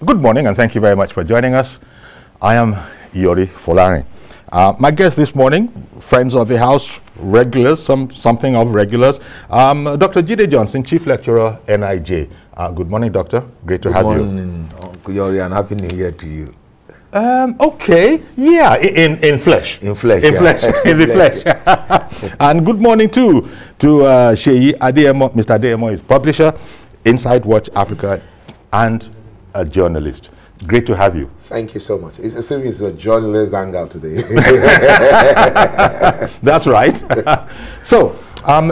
Good morning, and thank you very much for joining us. I am Yori Folari. My guest this morning, friends of the house, regulars, something of regulars, Dr. Jide Johnson, Chief Lecturer, NIJ. Good morning, Doctor. Great to have you. Good morning, Uncle Yori, and Happy New Year to you. Okay, yeah, in flesh. In flesh, in yeah. flesh, in the flesh. And good morning too to Seyi Adeyemo. Mr. Adeyemo is publisher, Inside Watch Africa, and a journalist. Great to have you. Thank you so much. It's a journalist hangout today. That's right. So,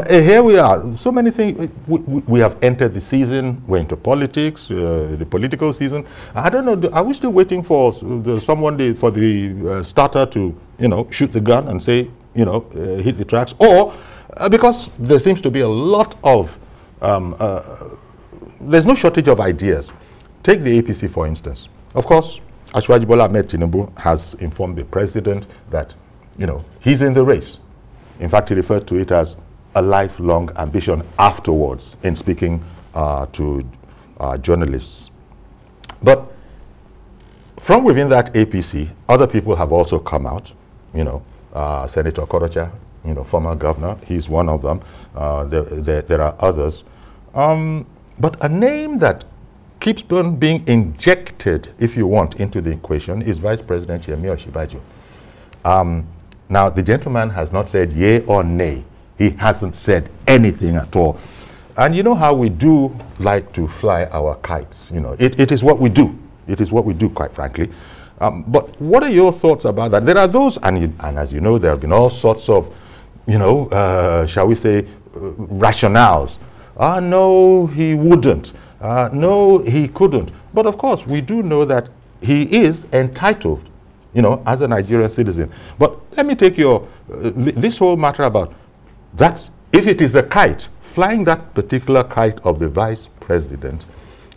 here we are. So many things. We have entered the season. We're into politics, the political season. I don't know. Are we still waiting for someone for the starter to, shoot the gun and say, hit the tracks? Or because there seems to be a lot of, there's no shortage of ideas. Take the APC, for instance. Of course, Asiwaju Bola Ahmed Tinubu has informed the president that, he's in the race. In fact, he referred to it as a lifelong ambition afterwards in speaking to journalists. But from within that APC, other people have also come out. Senator Okorocha, former governor, he's one of them. There are others. But a name that keeps being injected, if you want, into the equation is Vice President Yemi Osinbajo. Now, the gentleman has not said yea or nay. He hasn't said anything at all. And you know how we do like to fly our kites. It is what we do. It is what we do, quite frankly. But what are your thoughts about that? There are those, and as you know, there have been all sorts of, shall we say, rationales. No, he wouldn't. No, he couldn't. But of course, we do know that he is entitled, as a Nigerian citizen. But let me take this whole matter about that. If it is a kite, flying that particular kite of the vice president,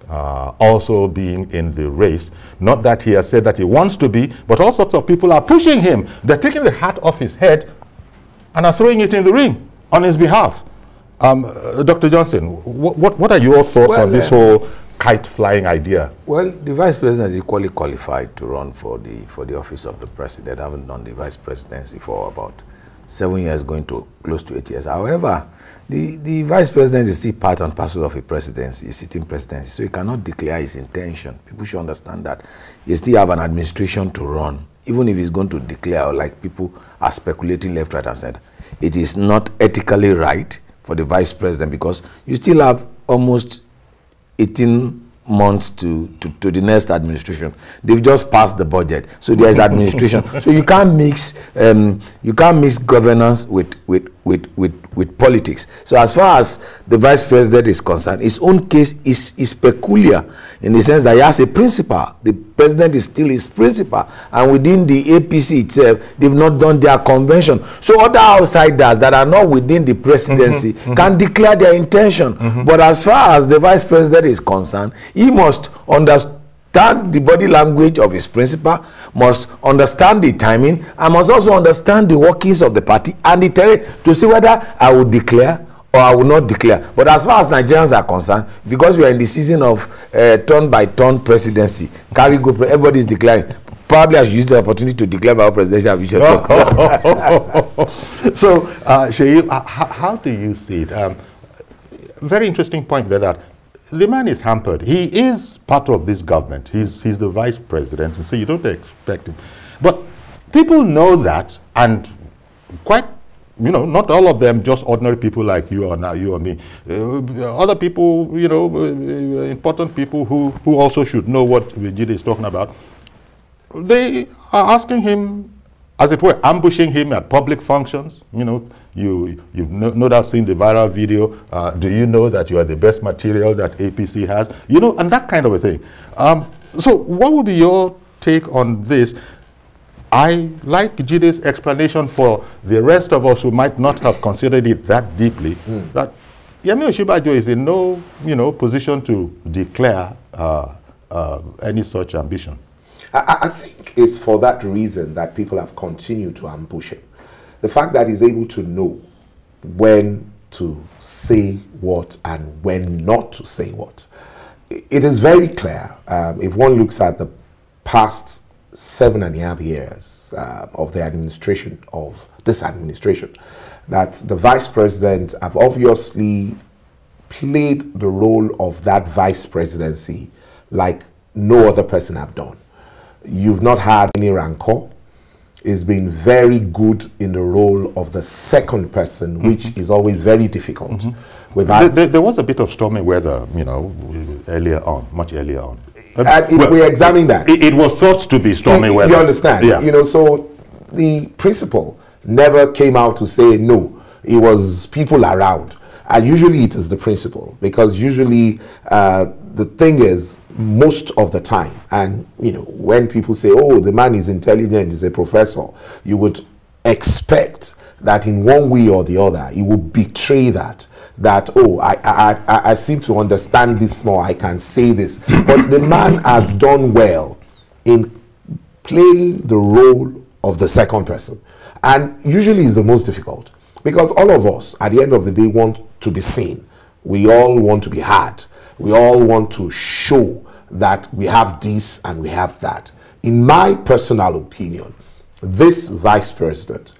also being in the race, not that he has said that he wants to be, but all sorts of people are pushing him. They're taking the hat off his head and are throwing it in the ring on his behalf. Dr. Johnson, what are your thoughts on this whole kite flying idea? Well, the vice president is equally qualified to run for the office of the president. I haven't done the vice presidency for about 7 years, going to close to 8 years. However, the vice president is still part and parcel of a presidency, a sitting presidency, so he cannot declare his intention. People should understand that he still have an administration to run, even if he's going to declare, or like people are speculating left, right, and center. It is not ethically right for the vice president, because you still have almost 18 months to the next administration. They've just passed the budget, so there's administration. So you can't mix governance with politics. So as far as the vice president is concerned, his own case is peculiar in the sense that he has a principal. The president is still his principal, and within the APC itself, they've not done their convention. So other outsiders that are not within the presidency can declare their intention. But as far as the vice president is concerned, he must understand the body language of his principal, must understand the timing, and must also understand the workings of the party and the terrain to see whether I will declare or I will not declare. But as far as Nigerians are concerned, because we are in the season of turn-by-turn presidency, everybody is declaring. Probably I should use the opportunity to declare my own presidential vision. So, Seyi, how do you see it? Very interesting point there, that the man is hampered. He is part of this government. He's the vice president, and so you don't expect him. But people know that, and quite, not all of them just ordinary people like you or me. Other people, important people who also should know what Jide is talking about. They are asking him, as it were, ambushing him at public functions. You've no doubt seen the viral video. Do you know that you are the best material that APC has? And that kind of a thing. So what would be your take on this? I like Jide's explanation for the rest of us who might not have considered it that deeply, that Yemi Osinbajo is in no position to declare any such ambition. I think it's for that reason that people have continued to ambush him. The fact that he's able to know when to say what and when not to say what. it is very clear, if one looks at the past 7.5 years of the administration of this administration, that the vice president have obviously played the role of that vice presidency like no other person have done. You've not had any rancor. It's been very good in the role of the second person, which is always very difficult. There was a bit of stormy weather, you know, earlier on, much earlier on. And if we examine that, it was thought to be stormy weather. You understand? Yeah. You know, so the principal never came out to say no. It was people around. And usually it is the principal, because usually the thing is, most of the time, and you know, when people say, oh, the man is intelligent, he's a professor, you would expect that in one way or the other, he would betray that, oh, I seem to understand this more, I can say this. But the man has done well in playing the role of the second person. And usually is the most difficult, because all of us, at the end of the day, want to be seen. We all want to be heard. We all want to show that we have this and we have that. In my personal opinion, this vice president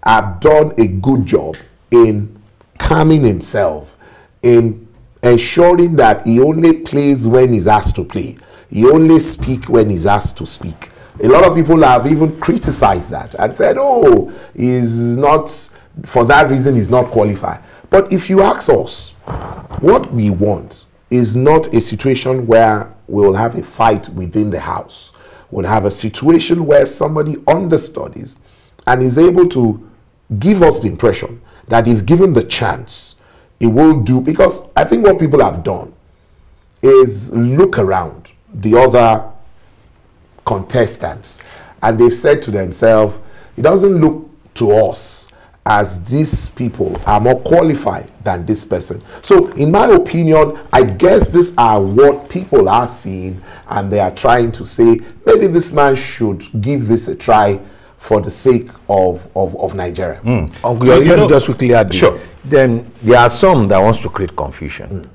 have done a good job in calming himself, in ensuring that he only plays when he's asked to play. He only speaks when he's asked to speak. A lot of people have even criticized that and said, oh, he's not, for that reason, he's not qualified. But if you ask us, what we want is not a situation where we will have a fight within the house. We'll have a situation where somebody understudies and is able to give us the impression that if given the chance, it will do. Because I think what people have done is look around the other contestants and they've said to themselves, it doesn't look to us as these people are more qualified than this person. So in my opinion, I guess these are what people are seeing, and they are trying to say, maybe this man should give this a try for the sake of Nigeria. Uncle, let me just quickly add this. Sure. Then there are some that wants to create confusion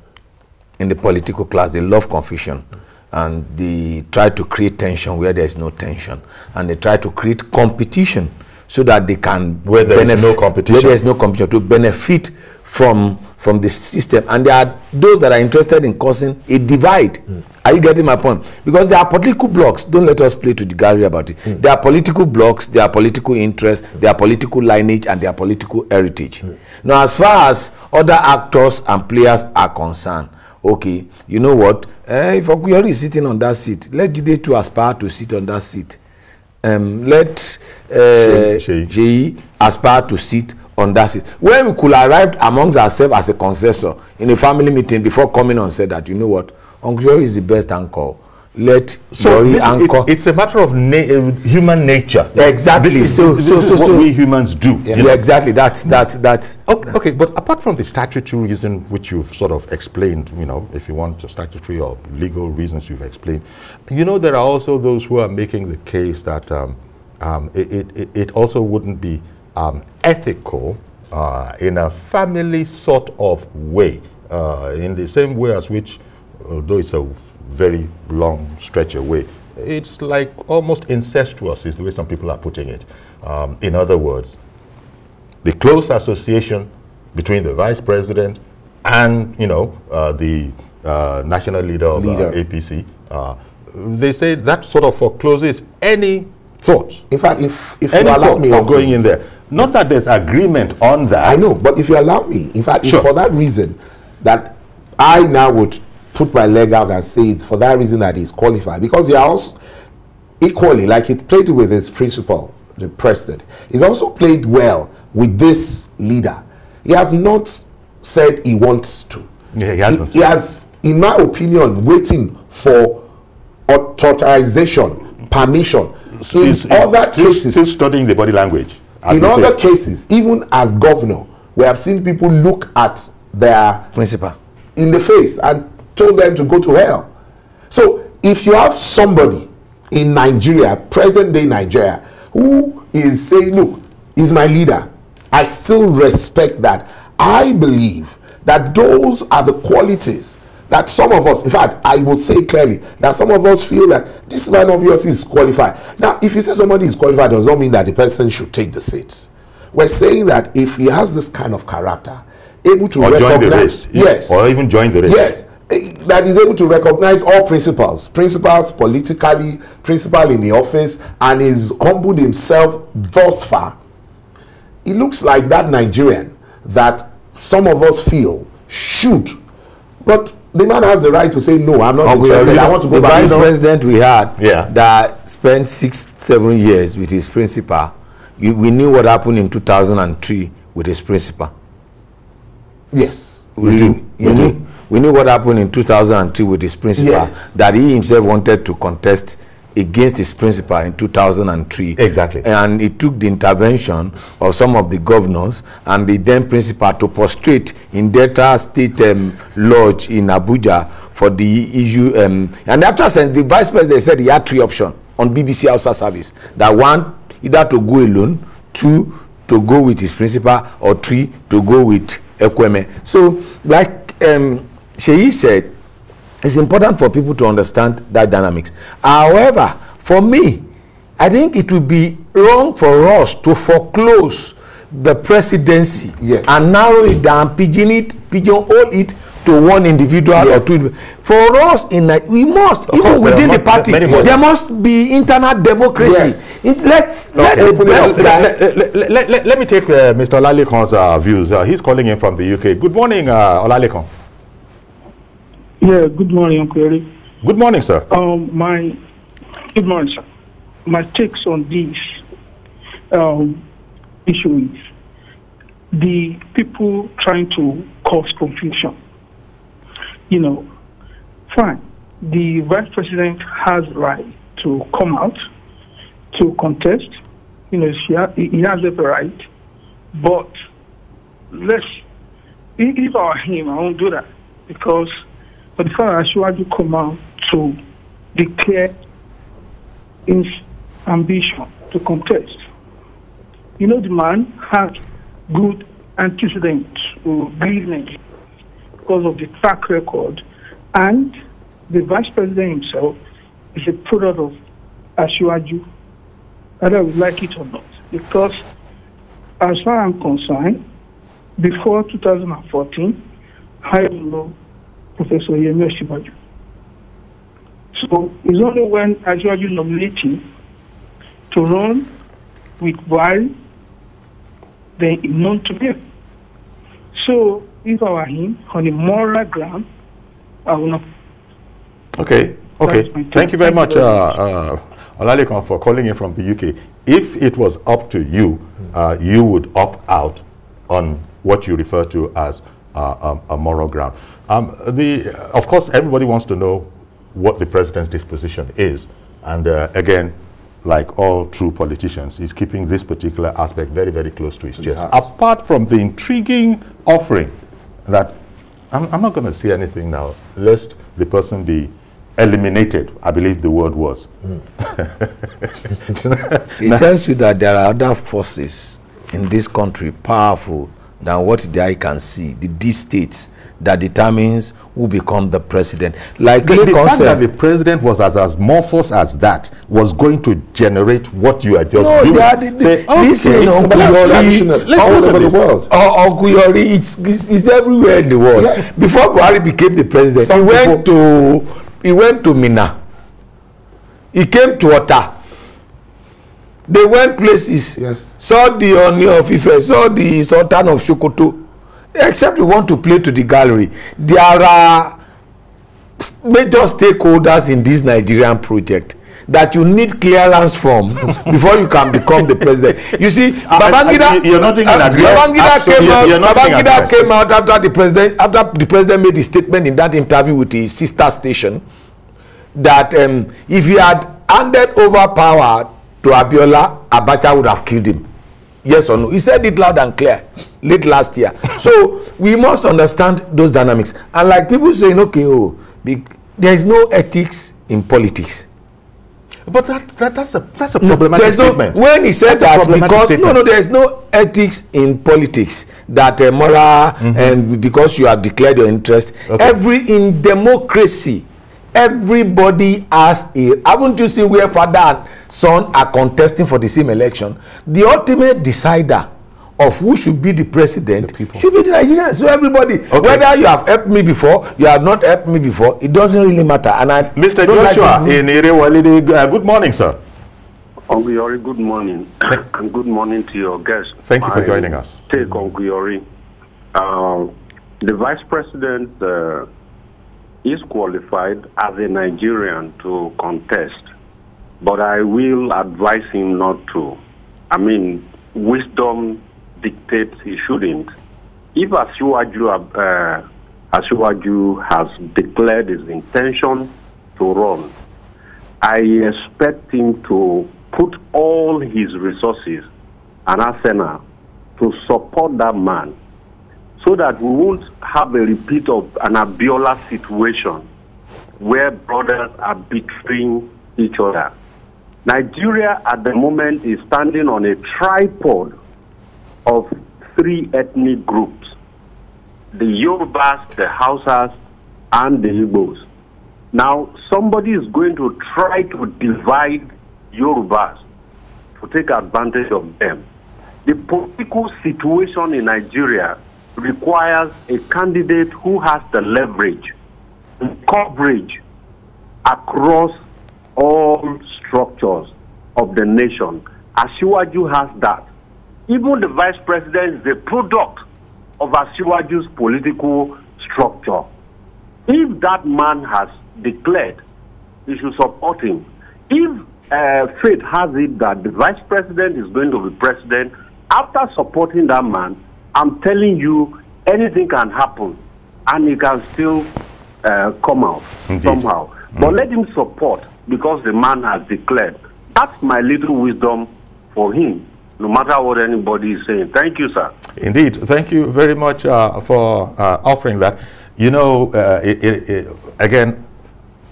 in the political class. They love confusion. And they try to create tension where there is no tension. And they try to create competition so that they can where there is no competition. Where there is no competition, to benefit from the system. And there are those that are interested in causing a divide. Are you getting my point? Because there are political blocks. Don't let us play to the gallery about it. There are political blocks, there are political interests, there are political lineage, and there are political heritage. Now, as far as other actors and players are concerned, okay, you know what? If Okuyori is sitting on that seat, let Jide too aspire to sit on that seat. Let Sheyi aspire to sit on that seat. When we could arrive amongst ourselves as a consensus in a family meeting before coming on, said that, you know what, Okuyori is the best anchor. Let Yori anchor. It's a matter of human nature. Exactly. This is what we humans do. Yeah, exactly. That's. Okay, but apart from the statutory reason which you've sort of explained, you know, if you want statutory or legal reasons you've explained, you know, there are also those who are making the case that it also wouldn't be ethical in a family sort of way, in the same way as which, although it's a very long stretch away, it's like almost incestuous is the way some people are putting it. In other words, the close association between the vice president and, you know, the national leader of APC, they say that sort of forecloses any thought. In fact, if you any allow me of going in there. Not that there's agreement on that. I know, but if you allow me, in fact, it's for that reason that I now would put my leg out and say it's for that reason that he's qualified, because he also equally, like he played with his principal, the president, he's also played well with this leader. He has not said he wants to. Yeah, he hasn't. He has, in my opinion, waiting for authorization, permission. In other cases, still studying the body language. In other cases, even as governor, we have seen people look at their principal in the face and told them to go to hell. So if you have somebody in Nigeria, present day Nigeria, who is saying, look, he's my leader, I still respect that. I believe that those are the qualities that some of us, in fact, I will say clearly that some of us feel that this man of yours is qualified. Now, if you say somebody is qualified, does not mean that the person should take the seats. We're saying that if he has this kind of character, able to recognize, join the race, yes, or even join the race, yes, that is able to recognize all principles politically, principal in the office, and is humbled himself thus far. It looks like that Nigerian that some of us feel should, but the man has the right to say no. I'm not interested. I want to go back. The vice president we had, yeah, that spent 6-7 years with his principal. We knew what happened in 2003 with his principal. Yes, we knew what happened in 2003 with his principal. Yes. That he himself wanted to contest against his principal in 2003. Exactly. And it took the intervention of some of the governors and the then principal to prostrate in Delta State Lodge in Abuja for the issue. And after the vice president said he had 3 options on BBC Hausa service. That 1, either to go alone, 2, to go with his principal, or 3, to go with Ekweme. So, like Sheyi said, it's important for people to understand that dynamics. However, for me, I think it would be wrong for us to foreclose the presidency, yes, and narrow it down, pigeonhole it to one individual, yeah, or 2. For us, we must, of even course, within the party, there must be internal democracy. Yes. Let me take Mr. Olalekan's views. He's calling in from the UK. Good morning, Olalekan. Yeah, good morning, Uncle Eric. Good morning, sir. Good morning, sir. My takes on this issue is the people trying to cause confusion. You know, fine, the vice president has right to come out to contest. You know, he has every right. But if I were him, I won't do that, because for the fact Asiwaju come out to declare his ambition to contest. You know, the man had good antecedents to lead Nigeria because of the track record, and the vice president himself is a product of Asiwaju, whether we like it or not. Because as far as I'm concerned, before 2014, I know Professor Yemi Osinbajo. So it's only when Asiwaju nominated him to run with Buhari, then it's known to him. So if I were him, on a moral ground, I will not. Okay. Thank you very much, Olalekan, for calling in from the UK. If it was up to you, you would opt out on what you refer to as a moral ground. Of course, everybody wants to know what the president's disposition is. And again, like all true politicians, he's keeping this particular aspect very, very close to his chest. Apart from the intriguing offering that, I'm not going to say anything now, lest the person be eliminated, I believe the word was. It tells you that there are other forces in this country powerful than what the eye can see, the deep states that determines who become the president. Like the fact that the president was as amorphous as that was going to generate what you are just doing. Listen, all over the world. Oguyori, it's everywhere in the world. Yeah. Before Buhari became the president, he went to Minna. He came to Ota. They went places. Yes. Saw the Oni of Ife, saw the Sultan of Sokoto. Except we want to play to the gallery. There are major stakeholders in this Nigerian project that you need clearance from before you can become the president. You see, Babangida came out after the president made a statement in that interview with his sister station that if he had handed over power to Abiola, Abacha would have killed him. Yes or no? He said it loud and clear late last year. So we must understand those dynamics. And like people saying, okay, there is no ethics in politics. But that's a problematic statement. When he said that, because there is no ethics in politics that moral and because you have declared your interest. Okay. In democracy, everybody has haven't you seen where father and son are contesting for the same election? The ultimate decider of who should be the president should be the Nigerians. So everybody, whether you have helped me before, you have not helped me before, it doesn't really matter. And Mr. Joshua in Irewolide, good morning, sir. Onguyori, good morning, and good morning to your guest. Thank you for joining us. Take Onguyori. The vice president is qualified as a Nigerian to contest, but I will advise him not to. I mean, wisdom dictates he shouldn't. If Asiwaju has declared his intention to run, I expect him to put all his resources and arsenal to support that man, so that we won't have a repeat of an Abiola situation where brothers are betraying each other. Nigeria at the moment is standing on a tripod of 3 ethnic groups: the Yorubas, the Hausas, and the Igbos. Now, somebody is going to try to divide Yorubas to take advantage of them. The political situation in Nigeria requires a candidate who has the leverage and coverage across all structures of the nation. Asiwaju has that. Even the vice president is a product of Asiwaju's political structure. If that man has declared, you should support him. If fate has it that the vice president is going to be president, after supporting that man, I'm telling you, anything can happen, and he can still come out somehow. But let him support, because the man has declared. That's my little wisdom for him, no matter what anybody is saying. Thank you, sir. Indeed. Thank you very much for offering that. You know, again,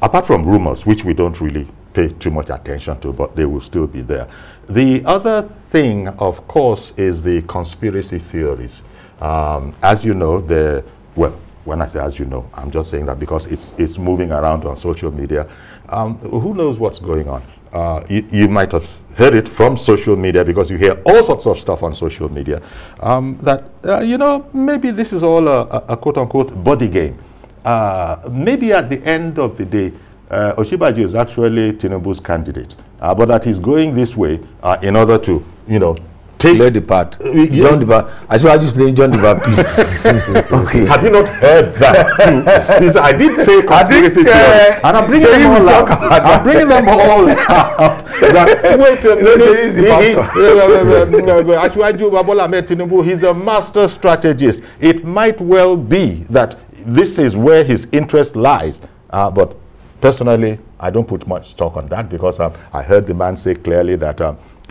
apart from rumors, which we don't really pay too much attention to, but they will still be there. The other thing, of course, is the conspiracy theories. As you know, well, when I say as you know, I'm just saying that because it's moving around on social media. Who knows what's going on? You might have heard it from social media, because you hear all sorts of stuff on social media, that, you know, maybe this is all a quote-unquote body game. Maybe at the end of the day, Osinbajo is actually Tinubu's candidate, but that he's going this way in order to, you know, play the part. John the Baptist. I saw just playing John the Baptist. Okay. Have you not heard that? I did say conspiracy theories, and I'm bringing them all out. I'm bringing them all out. Wait a minute. Asiwaju Bola Ahmed Tinubu, he's a master strategist. It might well be that this is where his interest lies, but personally, I don't put much stock on that, because I heard the man say clearly that,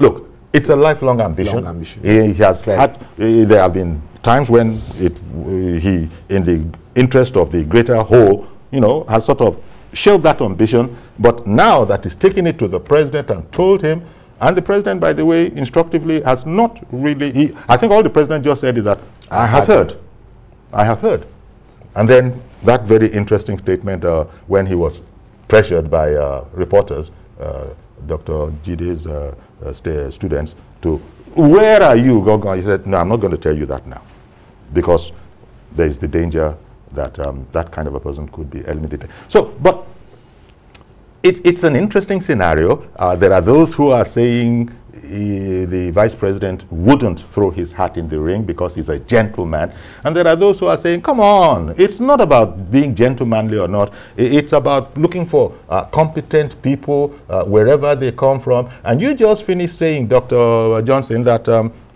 look, it's a lifelong ambition. He has had, there have been times when he, in the interest of the greater whole, you know, has sort of shelved that ambition. But now that he's taken it to the president and told him, and the president, by the way, instructively has not really, I think all the president just said is that, I have heard. And then that very interesting statement when he was pressured by reporters, Dr. Jide's students, to, where are you, Gogon? He said, no, I'm not going to tell you that now, because there is the danger that that kind of a person could be eliminated. So, but it's an interesting scenario. There are those who are saying the vice president wouldn't throw his hat in the ring because he's a gentleman. And there are those who are saying, come on, it's not about being gentlemanly or not. It's about looking for competent people wherever they come from. And you just finished saying, Dr. Johnson, that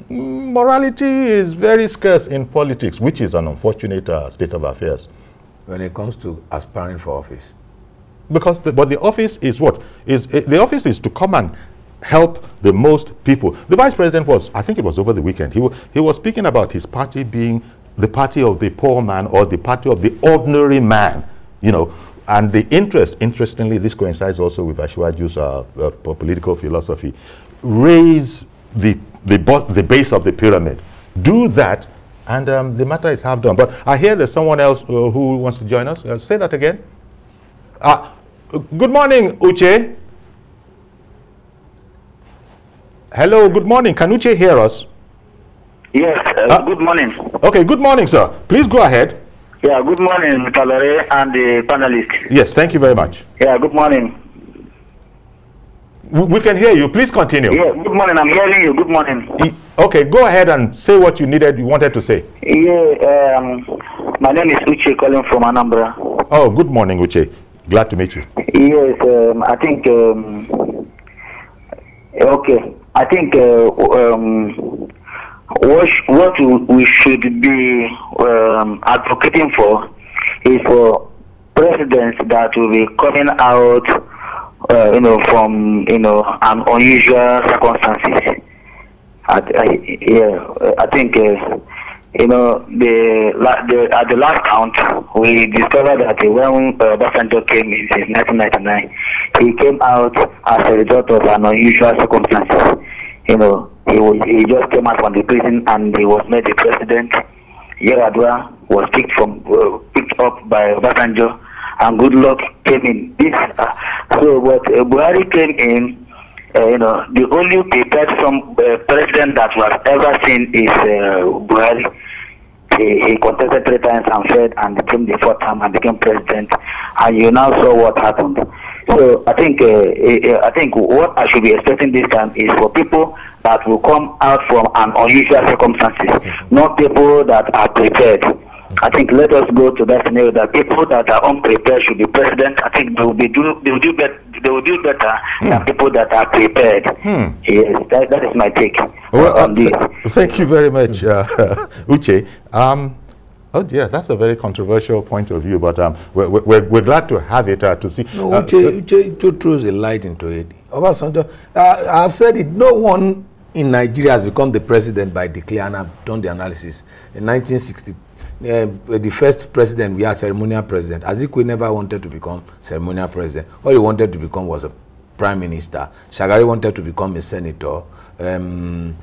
morality is very scarce in politics, which is an unfortunate state of affairs. When it comes to aspiring for office. Because but the office is what? The office is to come and help the most people. The vice president was, I think it was over the weekend, he was speaking about his party being the party of the poor man, or the party of the ordinary man. You know, and the interest, interestingly, this coincides also with Asiwaju's political philosophy, raise the base of the pyramid. Do that, and the matter is half done. But I hear there's someone else who wants to join us. Say that again. Good morning, Uche. Hello, good morning. Can Uche hear us? Yes, good morning. Okay, good morning, sir. Please go ahead. Yeah, good morning, Kalore and the panelists. Yes, thank you very much. Yeah, good morning. We can hear you. Please continue. Yeah, good morning. I'm hearing you. Good morning. Okay, go ahead and say what you wanted to say. Yeah, my name is Uche, calling from Anambra. Oh, good morning, Uche. Glad to meet you. Yes, I think, okay, I think what we should be advocating for is for presidents that will be coming out, from an unusual circumstances. I think at the last count we discovered that when Obasanjo came in since 1999, he came out as a result of an unusual circumstances. He just came out from the prison and he was made the president. Yar'Adua was picked up by Obasanjo, and Goodluck came in. So what Buhari came in, the only prepared president that was ever seen is Buhari. He contested 3 times and failed, and became the 4th time and became president. And you now saw what happened. So I think what I should be expecting this time is for people that will come out from an unusual circumstances, not people that are prepared. I think let us go to that scenario that people that are unprepared should be president. I think they will do better than people that are prepared. Yes, that is my take on this. Thank you very much, Uche. Oh dear, that's a very controversial point of view, but we're glad to have it to see. No, Uche throws a light into it. Obasanjo, I've said it, no one in Nigeria has become the president by declare, and I've done the analysis. In 1960, the first president, we had ceremonial president. Azikiwe never wanted to become ceremonial president. All he wanted to become was a prime minister. Shagari wanted to become a senator. Then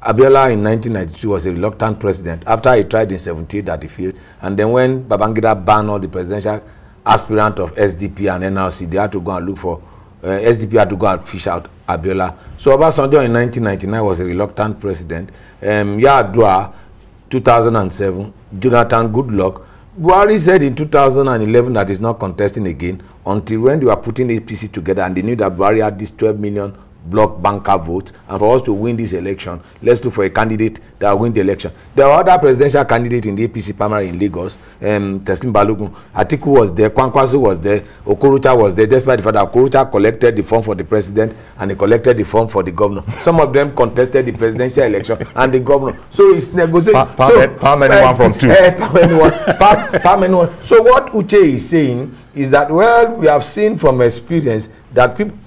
Abiola in 1992 was a reluctant president. After he tried in 78 that he failed, and then when Babangida banned all the presidential aspirant of SDP and NLC, they had to go and look for SDP had to go and fish out Abiola. So Obasanjo in 1999 was a reluctant president. Yar'Adua 2007, Jonathan Goodluck. Buhari said in 2011 that he's not contesting again until when they were putting APC together and they knew that Buhari had these 12 million block banker votes, and for us to win this election, let's look for a candidate that will win the election. There were other presidential candidates in the APC primary in Lagos. Teslim Balogun, Atiku was there, Kwankwaso was there, Okorocha was there, despite the fact that Okorocha collected the form for the president and he collected the form for the governor. Some of them contested the presidential election and the governor. So it's negotiating. Palm anyone from two. Palm anyone. So what Uche is saying is that, well, we have seen from experience that people,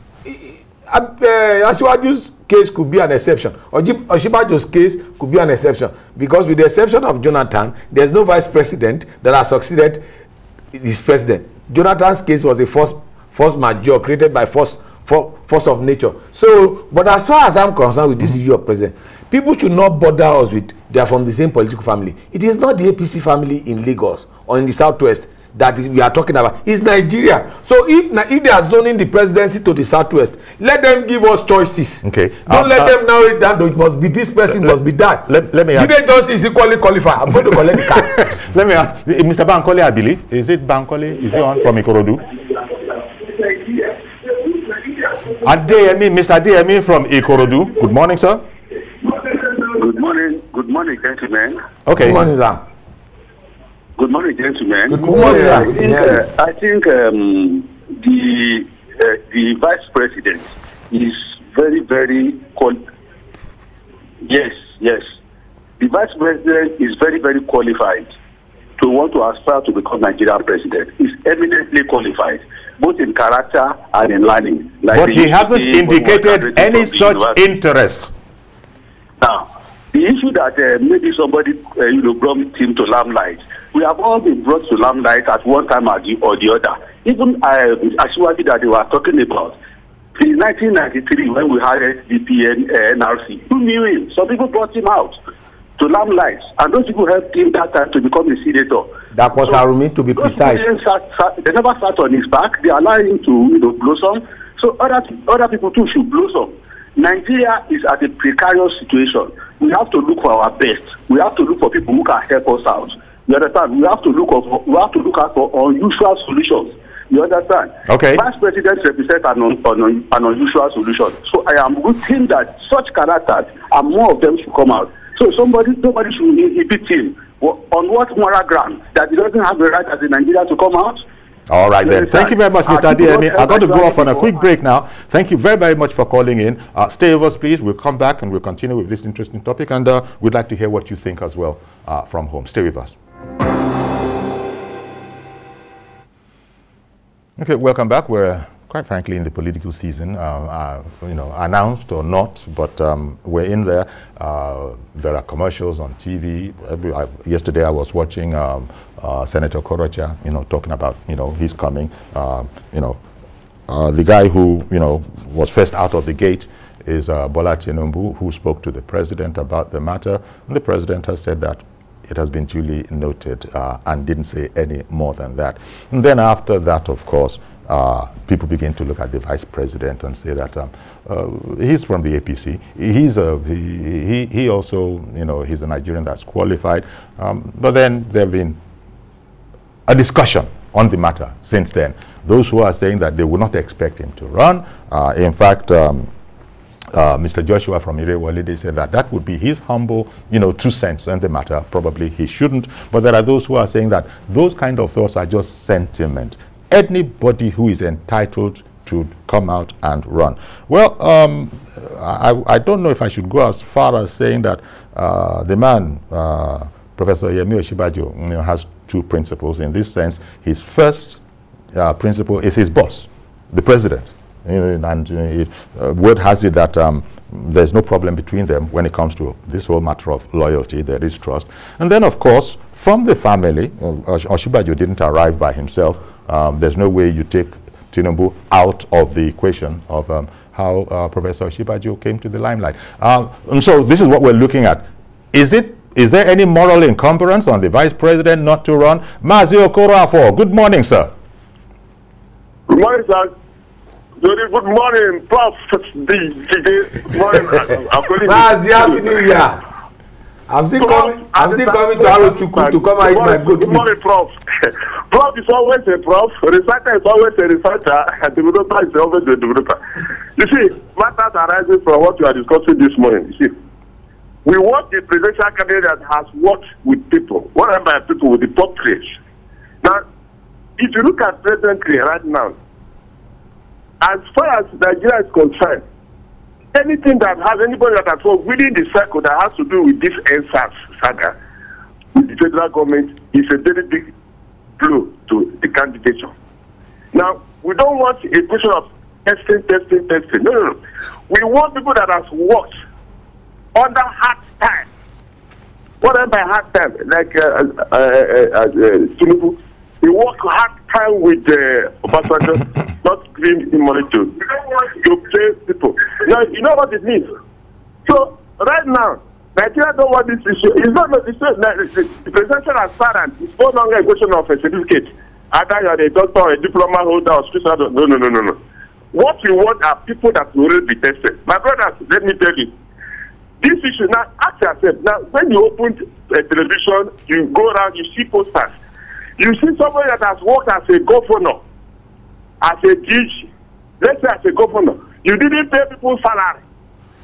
Asiwaju's case could be an exception. Osinbajo's case could be an exception, because with the exception of Jonathan, there's no vice president that has succeeded this president. Jonathan's case was a force majeure created by force of nature. So, but as far as I'm concerned with this issue of president, people should not bother us with they are from the same political family. It is not the APC family in Lagos or in the Southwest that we are talking about. It's Nigeria. So if they are zoning the presidency to the Southwest, let them give us choices. Okay. Don't let them narrow it down. It must be this person, must be that. Let me ask. Jide Johnson is equally qualified. I'm going to collect the card. Let me ask. Mr. Bankole, I believe. Is it Bankole? Is he on from Ikorodu? Mr. Adeyemi from Ikorodu. Good morning, sir. Good morning. Good morning, gentlemen. Okay. Good morning, sir. Good morning, gentlemen. Good morning. I think the vice president is very, very yes. The vice president is very, very qualified to want to aspire to become Nigerian president. He's eminently qualified, both in character and in learning. Like but he hasn't indicated any such interest. Now, the issue that maybe somebody brought him to limelight We have all been brought to limelight at one time or the other. Even Asiwaju that they were talking about, in 1993 when we had SDP and NRC, who knew him? Some people brought him out to limelight, and those people helped him that time to become a senator. That was Arumi, to be precise. They never sat on his back. They allowed him to blossom. So other people too should blossom. Nigeria is at a precarious situation. We have to look for our best. We have to look for people who can help us out. You understand? We have to look out for unusual solutions. You understand? Okay. Vice President represents an unusual solution. So I am hoping that such characters and more of them should come out. So nobody should inhibit him. On what moral ground? That he doesn't have the right as a Nigerian to come out? All right, then. Thank you very much, Mr. Adeyemi. I've got to go off on a quick break now. Thank you very, very much for calling in. Stay with us, please. We'll come back and we'll continue with this interesting topic. And we'd like to hear what you think as well from home. Stay with us. Okay, welcome back. We're quite frankly in the political season, announced or not, but we're in there. There are commercials on TV. Yesterday I was watching Senator Korocha, talking about, he's coming. The guy who, was first out of the gate is Bola Tinubu, who spoke to the president about the matter. And the president has said that it has been duly noted and didn't say any more than that. And then after that, of course, people begin to look at the vice president and say that he's from the APC. He also, he's a Nigerian that's qualified. But then there have been a discussion on the matter since then. Those who are saying that they would not expect him to run. In fact, Mr. Joshua from Irewole, they said that would be his humble, 2 cents on the matter. Probably he shouldn't. But there are those who are saying that those kind of thoughts are just sentiment. Anybody who is entitled to come out and run. Well, I don't know if I should go as far as saying that the man, Professor Yemi Osinbajo, has 2 principles. In this sense, his first principle is his boss, the president. Word has it that there's no problem between them when it comes to this whole matter of loyalty. There is trust. And then, of course, from the family, Osinbajo didn't arrive by himself. There's no way you take Tinubu out of the equation of how Professor Osinbajo came to the limelight. And so this is what we're looking at. Is there any moral incumbrance on the vice president not to run? Mazi Okoroafor, good morning, sir. Good morning, sir. Good morning, Prof. Good morning. Mazi, Happy New Year. I'm still coming to Arochukwu to come and eat my goat meat. Good morning, Prof. Prof is always a prof. Researcher is always a researcher. And developer is always a developer. You see, matters arising from what you are discussing this morning. You see, we want a presidential candidate that has worked with people. What am I people with the populace? Now, if you look at presently right now, as far as Nigeria is concerned, anything that has anybody that has worked within the circle that has to do with this NSAS saga with the federal government is a very big blow to the candidature. Now, we don't want a question of testing. No. We want people that have worked under hard time. What am I hard time? Like Tinubu, he worked hard time with Obasanjo, not giving him money to pay people. Now, you know what it means. So right now, Nigeria don't want this issue. It's not the presidential aspirant. It's no longer a question of a certificate. Either you are a doctor or a diploma holder or special. No. What we want are people that will be tested. My brothers, let me tell you. This issue, now, ask yourself. Now, when you open television, you go around, you see posters. You see somebody that has worked as a governor, as a judge, let's say as a governor. You didn't pay people salary.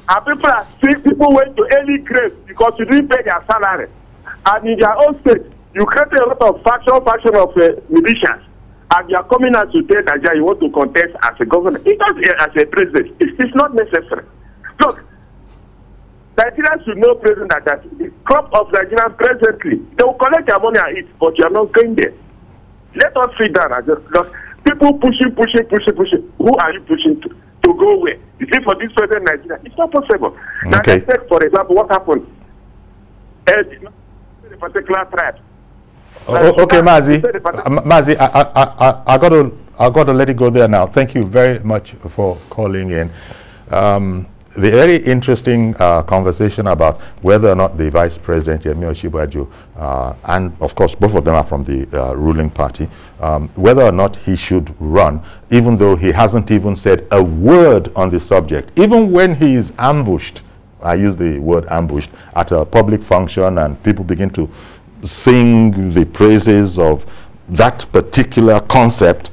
And people are sick, people went to early grave because you didn't pay their salary. And in their own state, you created a lot of faction of militias. And you are coming out to tell Nigeria you want to contest as a governor. As a president. It's not necessary. Look, Nigerians should know, President, that the crop of Nigerians presently, they will collect their money and eat, but you are not going there. Let us sit down and just look. People pushing. Who are you pushing to go where? You see, for this present Nigeria, it's not possible. Okay. Now, let's take, for example, what happened. A particular tribe Okay, Mazi. Mazi, I got to let it go there now. Thank you very much for calling in. The very interesting conversation about whether or not the Vice President, Yemi Osinbajo, and of course both of them are from the ruling party, whether or not he should run, even though he hasn't even said a word on the subject. Even when he is ambushed, I use the word ambushed, at a public function and people begin to sing the praises of that particular concept,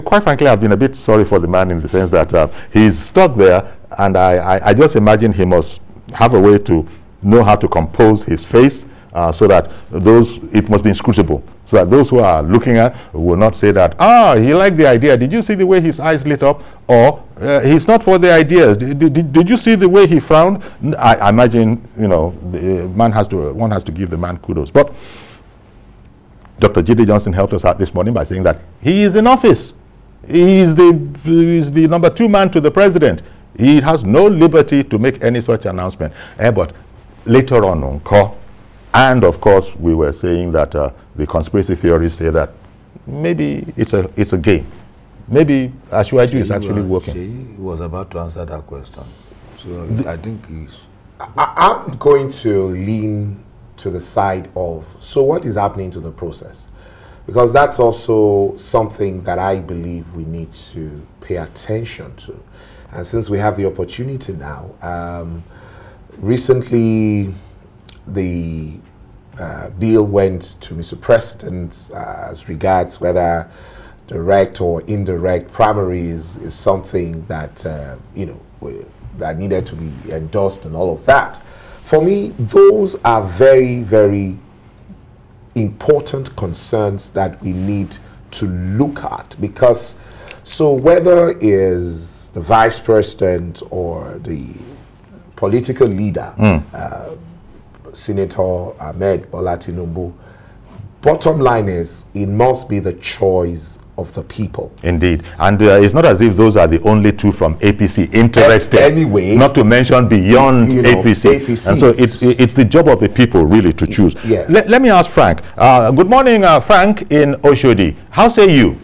quite frankly, I've been a bit sorry for the man in the sense that he's stuck there, and I just imagine he must have a way to know how to compose his face so that it must be inscrutable, so that those who are looking at will not say that, he liked the idea. Did you see the way his eyes lit up? Or he's not for the ideas. Did you see the way he frowned? I imagine, one has to give the man kudos. But Dr. Jide Johnson helped us out this morning by saying that he is in office. He is the number 2 man to the president. He has no liberty to make any such announcement. But later on, and of course, we were saying that the conspiracy theories say that maybe it's a game. Maybe Asiwaju is actually working. He was about to answer that question. So I think he's... I'm going to lean to the side of, so what is happening to the process? Because that's also something that I believe we need to pay attention to. And since we have the opportunity now, recently the bill went to Mr. President as regards whether direct or indirect primaries is something that, that needed to be endorsed and all of that. For me, those are very, very important concerns that we need to look at, because so whether is the vice president or the political leader, Senator Ahmed Bola Tinubu, bottom line is it must be the choice of the people. Indeed. And it's not as if those are the only 2 from APC interested. Anyway. Not to mention beyond APC. And so it's the job of the people really to choose. Yeah. Let me ask Frank. Good morning, Frank in Oshodi. How say you?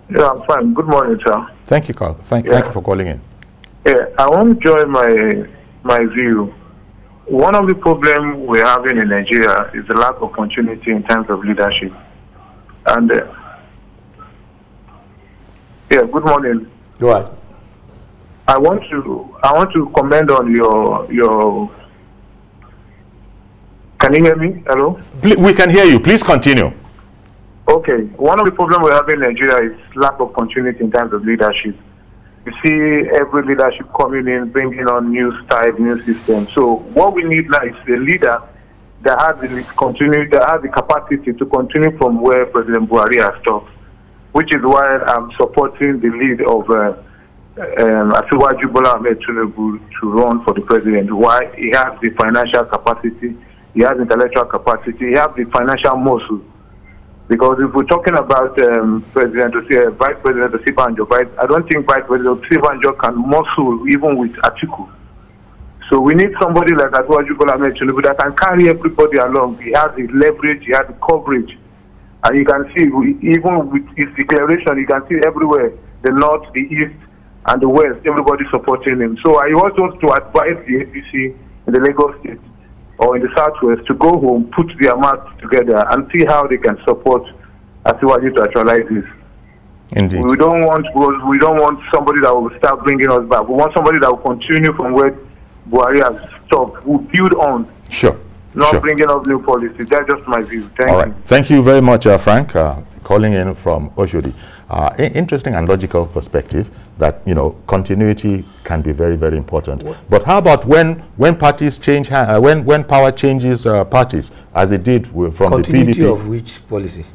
Yeah, I'm fine. Good morning, sir. Thank you, Carl. Thank you for calling in. Yeah, I want to join my view. One of the problems we're having in Nigeria is the lack of continuity in terms of leadership. And yeah, good morning. Go ahead. I want to comment on your. Can you hear me? Hello? We can hear you. Please continue. Okay. One of the problems we have in Nigeria is lack of continuity in terms of leadership. You see every leadership coming in, bringing on new style, new system. So what we need now is a leader that has the capacity to continue from where President Buhari has stopped, which is why I'm supporting the lead of Asiwaju Bola Ahmed Tinubu to run for the president. Why? He has the financial capacity, he has intellectual capacity, he has the financial muscle. Because if we're talking about Vice President Osinbajo, I don't think Vice President Osinbajo can muscle even with Atiku. So we need somebody like Asiwaju Bola Ahmed Tinubu that can carry everybody along. He has the leverage, he has the coverage. And you can see, even with his declaration, you can see everywhere, the north, the east, and the west, everybody supporting him. So I also want to advise the APC in the Lagos State or in the Southwest to go home, put their mouths together, and see how they can support Asiwaju to actualize this. Indeed. We don't want somebody that will start bringing us back. We want somebody that will continue from where Buhari has stopped, who build on. Sure. Not bringing up new policies. That's just my view. Thank you. All right. Thank you very much, Frank, calling in from Oshodi. Interesting and logical perspective that, continuity can be very, very important. But how about when parties change, when power changes parties, as it did from continuity the PDP? Continuity of which policy?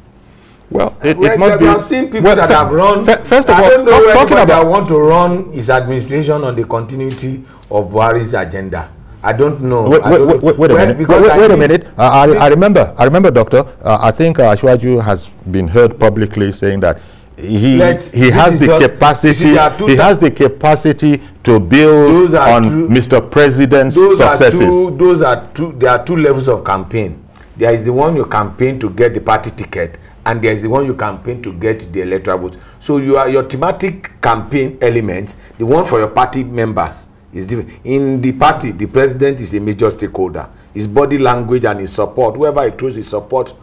Well, it must be. I've seen people that have run. First of all, I don't know anybody that want to run his administration on the continuity of Buhari's agenda. I don't know. Wait a minute. I remember, Doctor. I think Asiwaju has been heard publicly saying that he has the capacity. He has the capacity to build on Mr. President's successes. There are 2 levels of campaign. There is the one you campaign to get the party ticket, and there is the one you campaign to get the electoral vote. So your thematic campaign elements, the one for your party members is different. In the party, the president is a major stakeholder. His body language and his support, whoever he throws his support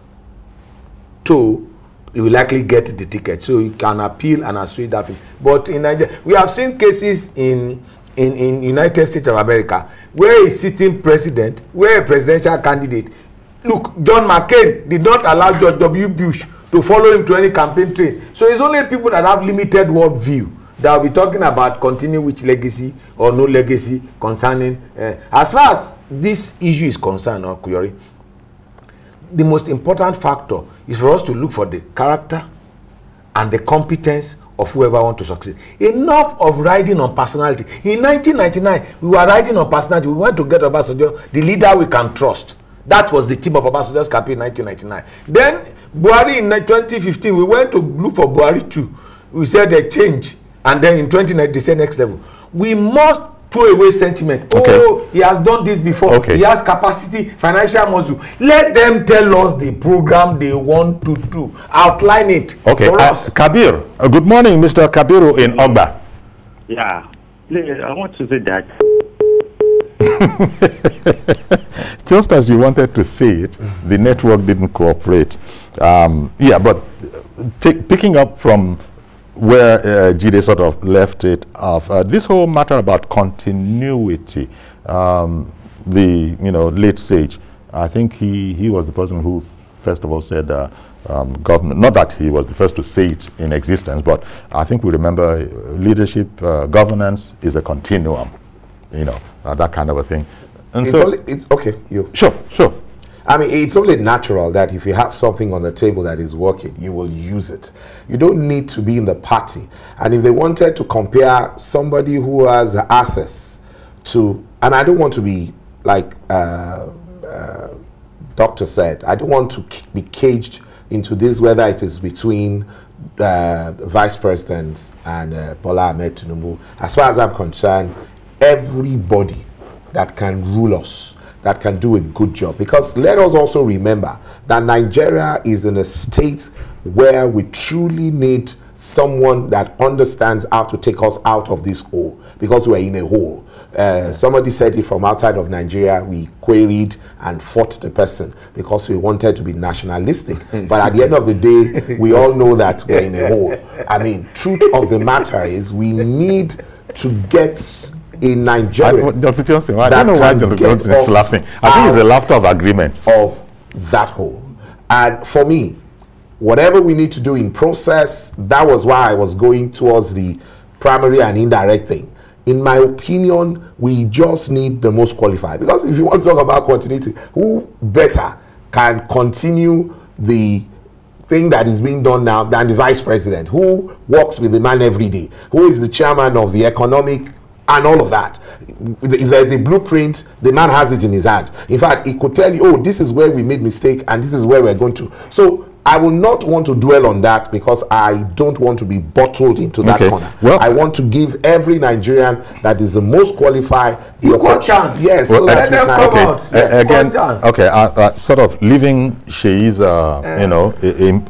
to, you will likely get the ticket. So you can appeal and assuage that. But in Nigeria, we have seen cases in United States of America where a sitting president, where a presidential candidate, look, John McCain did not allow George W. Bush to follow him to any campaign trail. So it's only people that have limited world view that will be talking about continue which legacy or no legacy concerning. As far as this issue is concerned, Kuyori, the most important factor is for us to look for the character and the competence of whoever want to succeed. Enough of riding on personality. In 1999, we were riding on personality. We went to get Obasanjo, the leader we can trust. That was the team of Obasanjo's campaign in 1999. Then, Buhari in 2015, we went to look for Buhari too. We said they change. And then in 2019, they said next level. We must throw away sentiment. Okay. Oh, he has done this before. Okay. He has capacity, financial muscle. Let them tell us the program they want to do. Outline it for us. Kabir, good morning, Mr. Kabiru in Ogba. Yeah, I want to say that. Just as you wanted to say it, the network didn't cooperate. Yeah, but picking up from where Jide sort of left it off, this whole matter about continuity, the late Sage, I think he was the person who first of all said government, not that he was the first to say it in existence, but I think we remember leadership, governance is a continuum, that kind of a thing. And it's okay. Sure. I mean, it's only natural that if you have something on the table that is working, you will use it. You don't need to be in the party. And if they wanted to compare somebody who has access to, and I don't want to be like Doctor said, I don't want to be caged into this, whether it is between Vice President and Bola Ahmed Tinubu. As far as I'm concerned, everybody that can rule us, that can do a good job. Because let us also remember that Nigeria is in a state where we truly need someone that understands how to take us out of this hole, because we're in a hole. Somebody said it from outside of Nigeria, we queried and fought the person because we wanted to be nationalistic. But at the end of the day, we all know that we're in a hole. I mean, truth of the matter is we need to get in Nigeria. Dr. Johnson, I don't know why Dr. Johnson is laughing. I think it's a laughter of agreement. Of that hole. And for me, whatever we need to do in process, that was why I was going towards the primary and indirect thing. In my opinion, we just need the most qualified. Because if you want to talk about continuity, who better can continue the thing that is being done now than the vice president, who works with the man every day, who is the chairman of the economic and all of that. If there's a blueprint, the man has it in his hand. In fact, he could tell you, oh, this is where we made mistake and this is where we're going to. So I will not want to dwell on that because I don't want to be bottled into that corner. Well, I want to give every Nigerian that is the most qualified equal chance. Yes, well, so let them come out. Again, sort of leaving Sheyi's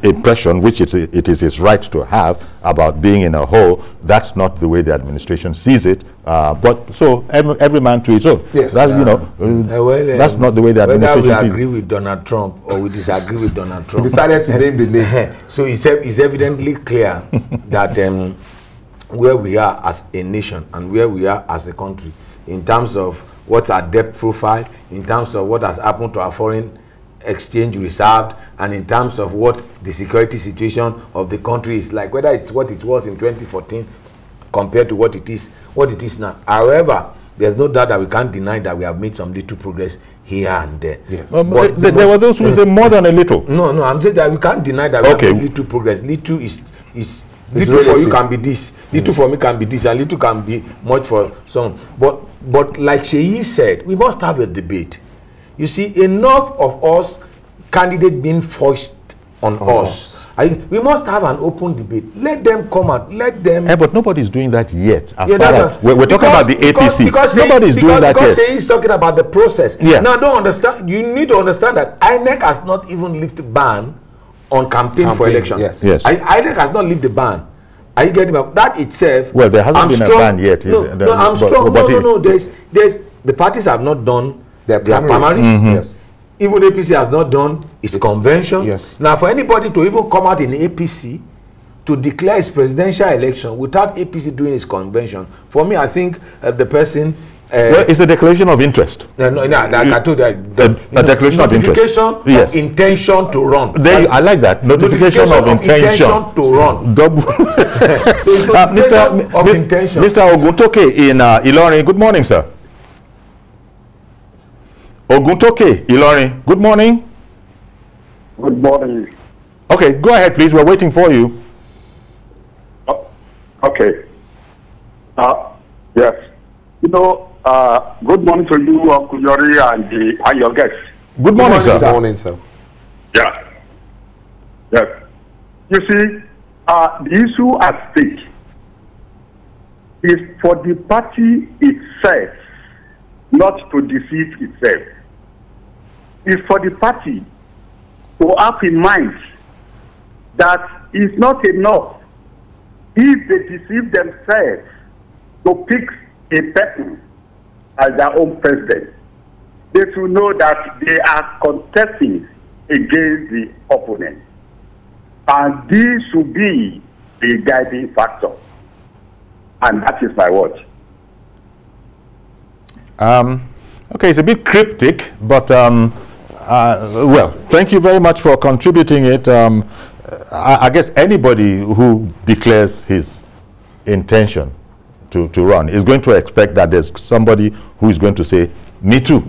impression, which it is his right to have, about being in a hole. That's not the way the administration sees it. But so every man to his own. Yes. That's that's not the way the administration sees it. Whether we agree with Donald Trump or we disagree with Donald Trump. We decided to name the name. So it's evidently clear that where we are as a nation and where we are as a country, in terms of what's our debt profile, in terms of what has happened to our foreign exchange reserved, and in terms of what the security situation of the country is like, whether it's what it was in 2014 compared to what it is now. However, there's no doubt that we can't deny that we have made some little progress here and there. Yes. But there were those who say more than a little. No, I'm saying that we can't deny that we have made little progress. Little is little for you can be this, little for me can be this, and little can be much for some. But like Sheyi said, we must have a debate. You see, enough of us candidates being forced on us. We must have an open debate. Let them come out. Let them. But nobody's doing that yet. Yeah, we're talking about the APC. Nobody's doing that yet. Because he's talking about the process. Yeah. Now, don't understand. You need to understand that INEC has not even lifted ban on campaign for election. Yes. INEC has not lifted the ban. Are you getting me? That itself. Well, there hasn't been a ban yet. I'm strong. No. There's the parties have not done their primaries. Yes. Even APC has not done its convention. Yes. Now, for anybody to even come out in APC to declare its presidential election without APC doing its convention, for me, I think the person. Well, it's a declaration of interest. I told you, a declaration of interest. Notification of intention to run. I like that. Notification of intention to run. Double. Mr. Oguntoke in Ilorin. Good morning, sir. Oguntoke, Ilorin. Good morning. Good morning. Okay, go ahead, please. We're waiting for you. Okay. Yes. Good morning to you, Uncle Yori, and your guests. Good morning, sir. Good morning, sir. Yeah. Yes. You see, the issue at stake is for the party itself not to deceive itself. It's for the party to have in mind that it's not enough if they deceive themselves to pick a person as their own president. They should know that they are contesting against the opponent. And this should be the guiding factor. And that is my word. Okay, it's a bit cryptic, but well, thank you very much for contributing it. I guess anybody who declares his intention to run is going to expect that there's somebody who is going to say, me too.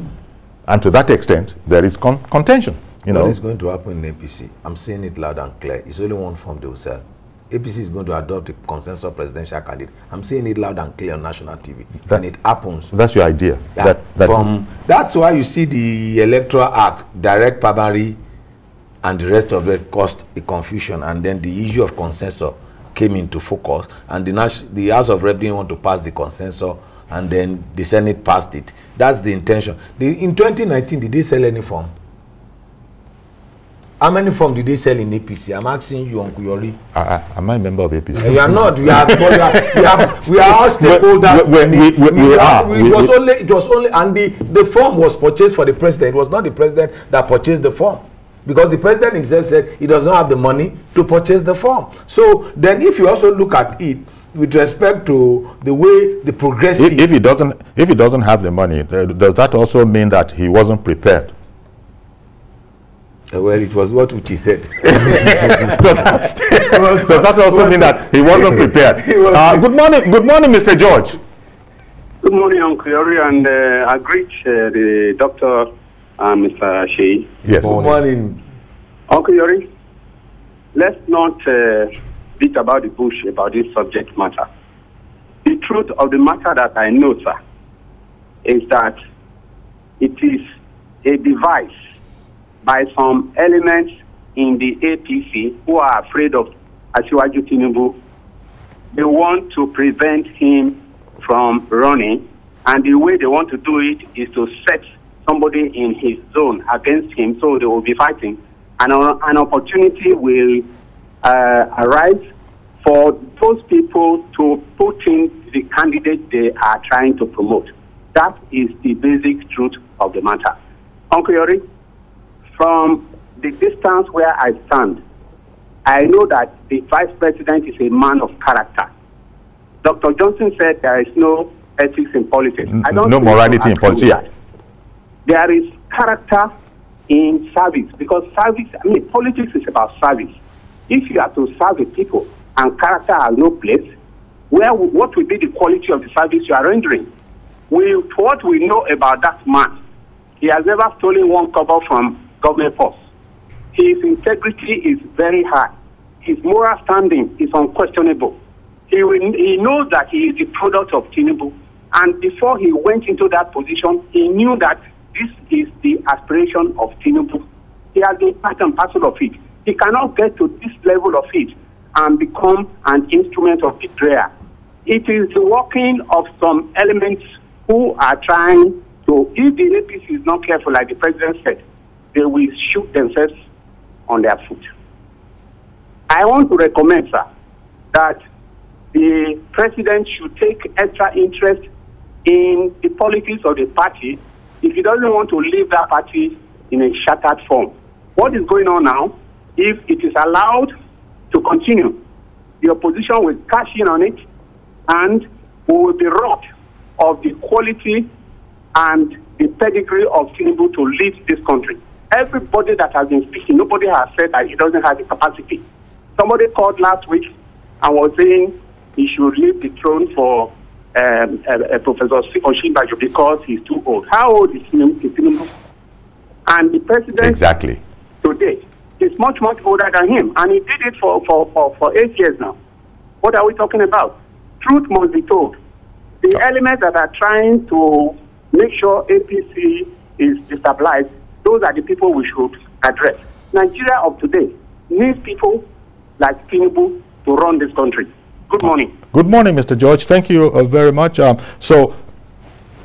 And to that extent, there is contention. What is going to happen in APC? I'm saying it loud and clear. It's only one form they will sell. APC is going to adopt a consensus presidential candidate. I'm saying it loud and clear on national TV. And it happens. That's your idea. That's why you see the Electoral Act, direct primary, and the rest of it caused a confusion. And then the issue of consensus came into focus. And the House of Rep didn't want to pass the consensus. And then the Senate passed it. That's the intention. In 2019, did they sell any form? How many forms did they sell in APC? I'm asking you, Uncle Yori. Am I a member of APC? You are not. We are all stakeholders. It was only, and the form was purchased for the president. It was not the president that purchased the form, because the president himself said he does not have the money to purchase the form. So then, if you also look at it with respect to the way the progressive, if he doesn't have the money, does that also mean that he wasn't prepared? Well, it was what he said. Does that also mean that he wasn't prepared? Good morning, Mr. George. Good morning, Uncle Yori, and I greet the doctor, Mr. Shea. Yes. Good morning. Uncle Yori, let's not beat about the bush about this subject matter. The truth of the matter that I know, sir, is that it is a device by some elements in the APC who are afraid of Asiwaju Tinubu. They want to prevent him from running, and the way they want to do it is to set somebody in his zone against him, so they will be fighting. And an opportunity will arise for those people to put in the candidate they are trying to promote. That is the basic truth of the matter. Uncle Yori, from the distance where I stand, I know that the vice president is a man of character. Dr. Johnson said there is no ethics in politics. I don't no morality in politics. Yeah. There is character in service, because politics is about service. If you are to serve the people and character has no place, what will be the quality of the service you are rendering? What we know about that man, he has never stolen one kobo from government force. His integrity is very high. His moral standing is unquestionable. He knows that he is the product of Tinubu. And before he went into that position, he knew that this is the aspiration of Tinubu. He has been part and parcel of it. He cannot get to this level of it and become an instrument of betrayal. It is the working of some elements who are trying to, if the APC is not careful, like the president said, they will shoot themselves on their foot. I want to recommend, sir, that the president should take extra interest in the politics of the party if he doesn't want to leave that party in a shattered form. What is going on now, if it is allowed to continue, the opposition will cash in on it and we will be robbed of the quality and the pedigree of Tinubu to lead this country. Everybody that has been speaking, nobody has said that he doesn't have the capacity. Somebody called last week and was saying he should leave the throne for Professor Osinbajo because he's too old. How old is Tinubu? And the president today is much, much older than him. And he did it for 8 years now. What are we talking about? Truth must be told. The elements that are trying to make sure APC is destabilized, those are the people we should address. Nigeria of today needs people like Tinubu to run this country. Good morning. Good morning, Mr. George. Thank you very much. So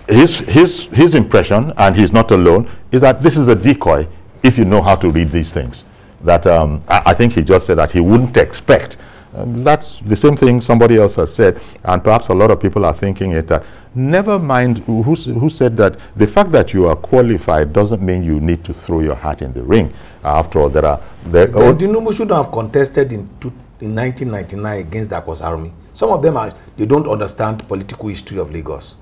his impression, and he's not alone, is that this is a decoy if you know how to read these things. That I think he just said that he wouldn't expect. That's the same thing somebody else has said, and perhaps a lot of people are thinking it. Never mind who said that the fact that you are qualified doesn't mean you need to throw your hat in the ring. After all, Tinubu should have contested in 1999 against the Akwas Army. Some of them they don't understand political history of Lagos.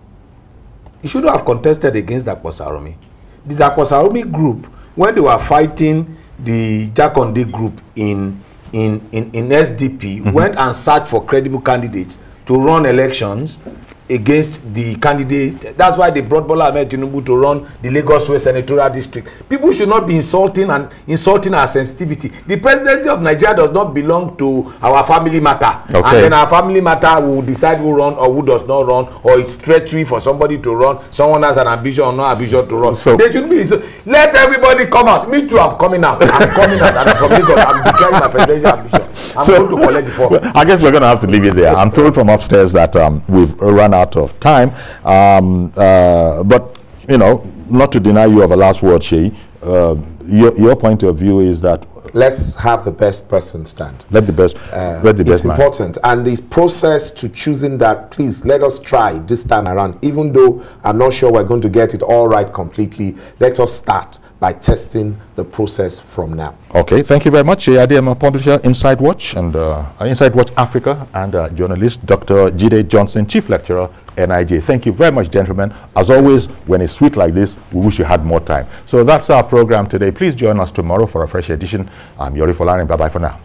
He should have contested against the Akwas Army. The Akwas Army group, when they were fighting the Jakonde group in SDP, went and searched for credible candidates to run elections against the candidate. That's why they brought Bola Ahmed Tinubu to run the Lagos West Senatorial District. People should not be insulting our sensitivity. The presidency of Nigeria does not belong to our family matter. Okay. And then our family matter will decide who run or who does not run, or it's treachery for somebody to run. Someone has an ambition or no ambition to run. So they should be. Let everybody come out. Me too, I'm coming out. I'm coming out. And from Lagos, I'm declaring my presidential ambition. I'm going to collect the form. Well, I guess we're going to have to leave it there. I'm told from upstairs that we've run out of time. But, you know, not to deny you of a last word, Sheyi, your point of view is that let's have the best person stand. Let the best it's important. And the process to choosing that, please let us try this time around. Even though I'm not sure we're going to get it all right completely, let us start by testing the process from now. Okay, thank you very much. I am a publisher, Inside Watch, and Inside Watch Africa, and journalist Dr. Jide Johnson, Chief Lecturer, NIJ. Thank you very much, gentlemen. As always, when it's sweet like this, we wish you had more time. So that's our program today. Please join us tomorrow for a fresh edition. I'm Yori Folani. Bye-bye for now.